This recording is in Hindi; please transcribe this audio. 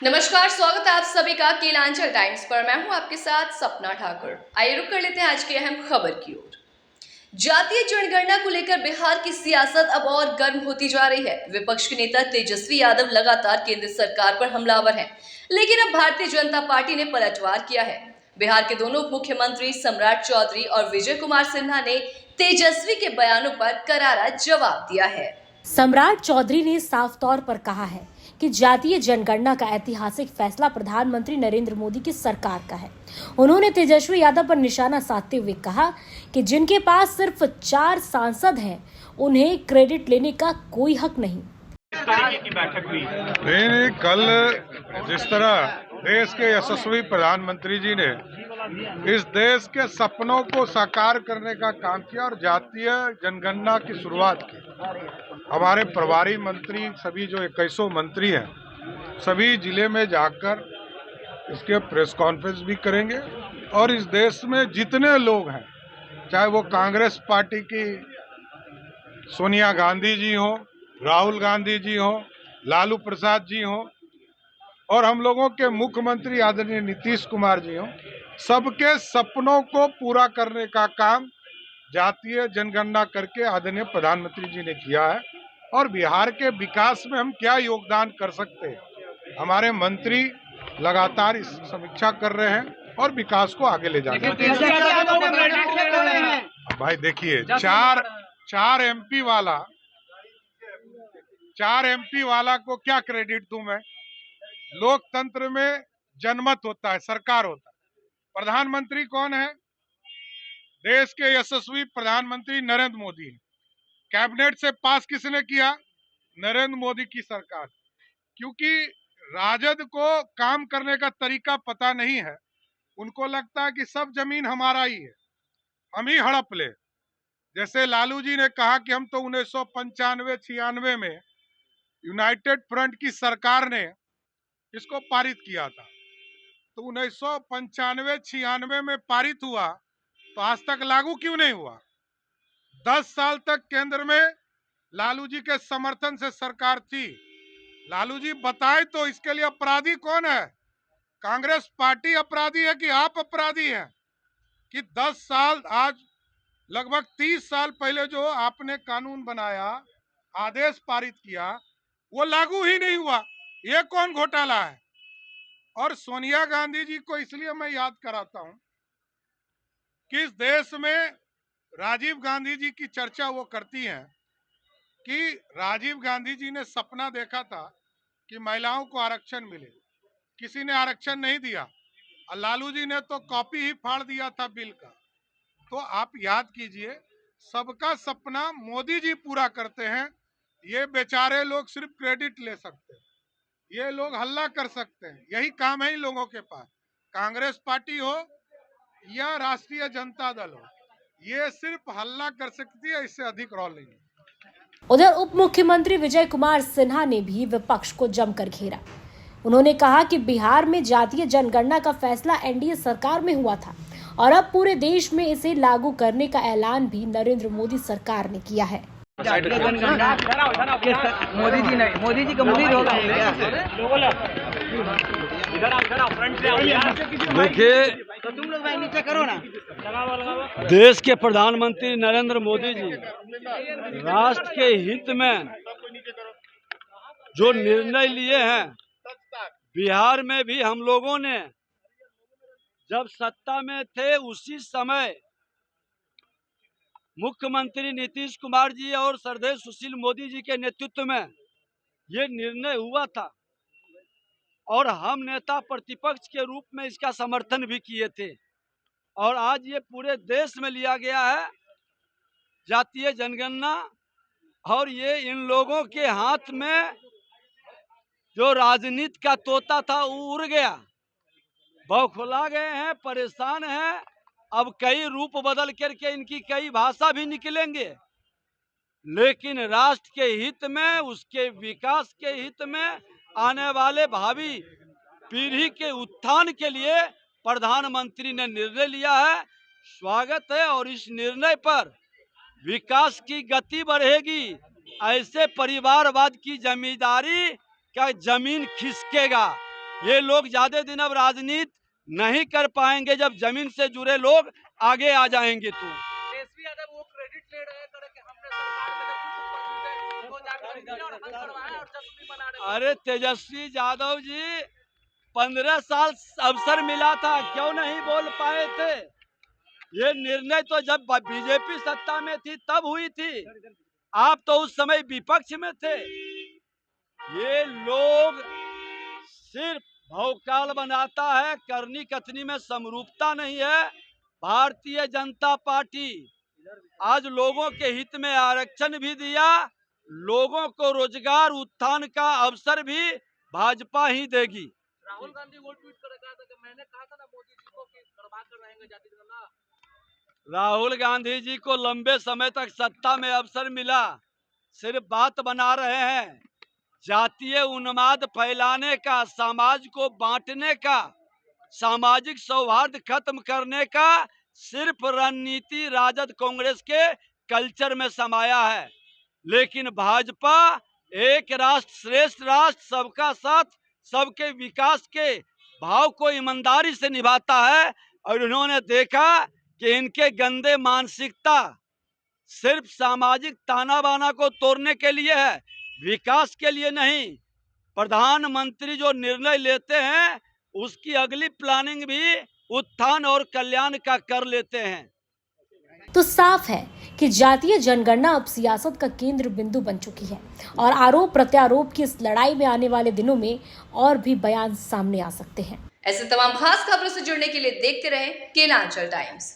नमस्कार, स्वागत है आप सभी का केलांचल टाइम्स पर। मैं हूं आपके साथ सपना ठाकुर। आइए रुक कर लेते हैं आज की अहम खबर की ओर। जातीय जनगणना को लेकर बिहार की सियासत अब और गर्म होती जा रही है। विपक्ष के नेता तेजस्वी यादव लगातार केंद्र सरकार पर हमलावर हैं, लेकिन अब भारतीय जनता पार्टी ने पलटवार किया है। बिहार के दोनों उप मुख्यमंत्री सम्राट चौधरी और विजय कुमार सिन्हा ने तेजस्वी के बयानों पर करारा जवाब दिया है। सम्राट चौधरी ने साफ तौर पर कहा है कि जातीय जनगणना का ऐतिहासिक फैसला प्रधानमंत्री नरेंद्र मोदी की सरकार का है। उन्होंने तेजस्वी यादव पर निशाना साधते हुए कहा कि जिनके पास सिर्फ 4 सांसद हैं, उन्हें क्रेडिट लेने का कोई हक नहीं। नहीं, कल जिस तरह देश के यशस्वी प्रधानमंत्री जी ने इस देश के सपनों को साकार करने का काम किया और जातीय जनगणना की शुरुआत की। हमारे प्रभारी मंत्री सभी जो 21 मंत्री हैं, सभी जिले में जाकर इसके प्रेस कॉन्फ्रेंस भी करेंगे और इस देश में जितने लोग हैं, चाहे वो कांग्रेस पार्टी की सोनिया गांधी जी हो, राहुल गांधी जी हो, लालू प्रसाद जी हो और हम लोगों के मुख्यमंत्री आदरणीय नीतीश कुमार जी हो, सबके सपनों को पूरा करने का काम जातीय जनगणना करके आदरणीय प्रधानमंत्री जी ने किया है। और बिहार के विकास में हम क्या योगदान कर सकते हैं, हमारे मंत्री लगातार इस समीक्षा कर रहे हैं और विकास को आगे ले जा रहे हैं। भाई देखिए, चार एमपी वाला को क्या क्रेडिट दूं मैं? लोकतंत्र में जनमत होता है, सरकार होता है। प्रधानमंत्री कौन है? देश के यशस्वी प्रधानमंत्री नरेंद्र मोदी है। कैबिनेट से पास किसने किया? नरेंद्र मोदी की सरकार। क्योंकि राजद को काम करने का तरीका पता नहीं है, उनको लगता है कि सब जमीन हमारा ही है, हम ही हड़प ले। जैसे लालू जी ने कहा कि हम तो 1995-96 में यूनाइटेड फ्रंट की सरकार ने इसको पारित किया था, तो 1995-96 में पारित हुआ तो आज तक लागू क्यों नहीं हुआ? 10 साल तक केंद्र में लालू जी के समर्थन से सरकार थी। लालू जी बताए तो इसके लिए अपराधी कौन है? कांग्रेस पार्टी अपराधी है कि आप अपराधी हैं? कि 10 साल, आज लगभग 30 साल पहले जो आपने कानून बनाया, आदेश पारित किया, वो लागू ही नहीं हुआ। ये कौन घोटाला है? और सोनिया गांधी जी को इसलिए मैं याद कराता हूं कि इस देश में राजीव गांधी जी की चर्चा वो करती हैं कि राजीव गांधी जी ने सपना देखा था कि महिलाओं को आरक्षण मिले, किसी ने आरक्षण नहीं दिया और लालू जी ने तो कॉपी ही फाड़ दिया था बिल का। तो आप याद कीजिए, सबका सपना मोदी जी पूरा करते हैं। ये बेचारे लोग सिर्फ क्रेडिट ले सकते हैं, ये लोग हल्ला कर सकते हैं, यही काम है इन लोगों के पास। कांग्रेस पार्टी हो या राष्ट्रीय जनता दल हो, ये सिर्फ हल्ला कर सकती है, इससे अधिक रोल नहीं है। उधर उप मुख्यमंत्री विजय कुमार सिन्हा ने भी विपक्ष को जमकर घेरा। उन्होंने कहा कि बिहार में जातीय जनगणना का फैसला एनडीए सरकार में हुआ था और अब पूरे देश में इसे लागू करने का ऐलान भी नरेंद्र मोदी सरकार ने किया है। मोदी जी नहीं, मोदी जी का मोदी देखिए, तो तुम लोग भाई नीचे करो ना। देश के प्रधानमंत्री नरेंद्र मोदी जी राष्ट्र के हित में जो निर्णय लिए हैं, बिहार में भी हम लोगों ने जब सत्ता में थे उसी समय मुख्यमंत्री नीतीश कुमार जी और श्रद्धेय सुशील मोदी जी के नेतृत्व में ये निर्णय हुआ था और हम नेता प्रतिपक्ष के रूप में इसका समर्थन भी किए थे। और आज ये पूरे देश में लिया गया है जातीय जनगणना, और ये इन लोगों के हाथ में जो राजनीति का तोता था वो उड़ गया, बौखला गए हैं, परेशान हैं। अब कई रूप बदल करके इनकी कई भाषा भी निकलेंगे, लेकिन राष्ट्र के हित में, उसके विकास के हित में, आने वाले भावी पीढ़ी के उत्थान के लिए प्रधानमंत्री ने निर्णय लिया है। स्वागत है, और इस निर्णय पर विकास की गति बढ़ेगी। ऐसे परिवारवाद की जमींदारी का जमीन खिसकेगा, ये लोग ज्यादा दिन अब राजनीति नहीं कर पाएंगे जब जमीन से जुड़े लोग आगे आ जाएंगे तो। तेजस्वी यादव वो क्रेडिट ले रहे हैं कि हमने सरकार में जब वो जाकर दिया और हल करवाया और जश्न मना रहे हैं। अरे तेजस्वी यादव जी 15 साल अवसर मिला था, क्यों नहीं बोल पाए थे? ये निर्णय तो जब बीजेपी सत्ता में थी तब हुई थी, आप तो उस समय विपक्ष में थे। ये लोग सिर्फ भौकाल बनाता है, करनी कथनी में समरूपता नहीं है। भारतीय जनता पार्टी आज लोगों के हित में आरक्षण भी दिया, लोगों को रोजगार उत्थान का अवसर भी भाजपा ही देगी। राहुल गांधी वो ट्वीट कर कहा था कि मैंने कहा था ना मोदी जी को कि करवा कर रहेंगे जाति जनगणना। राहुल गांधी जी को लंबे समय तक सत्ता में अवसर मिला, सिर्फ बात बना रहे हैं। जातीय उन्माद फैलाने का, समाज को बांटने का, सामाजिक सौहार्द खत्म करने का सिर्फ रणनीति राजद कांग्रेस के कल्चर में समाया है। लेकिन भाजपा एक राष्ट्र श्रेष्ठ राष्ट्र, सबका साथ, सबके विकास के भाव को ईमानदारी से निभाता है। और उन्होंने देखा कि इनके गंदे मानसिकता सिर्फ सामाजिक ताना बाना को तोड़ने के लिए है, विकास के लिए नहीं। प्रधानमंत्री जो निर्णय लेते हैं उसकी अगली प्लानिंग भी उत्थान और कल्याण का कर लेते हैं। तो साफ है कि जातीय जनगणना अब सियासत का केंद्र बिंदु बन चुकी है और आरोप प्रत्यारोप की इस लड़ाई में आने वाले दिनों में और भी बयान सामने आ सकते हैं। ऐसे तमाम खास खबरों से जुड़ने के लिए देखते रहें केलांचल टाइम्स।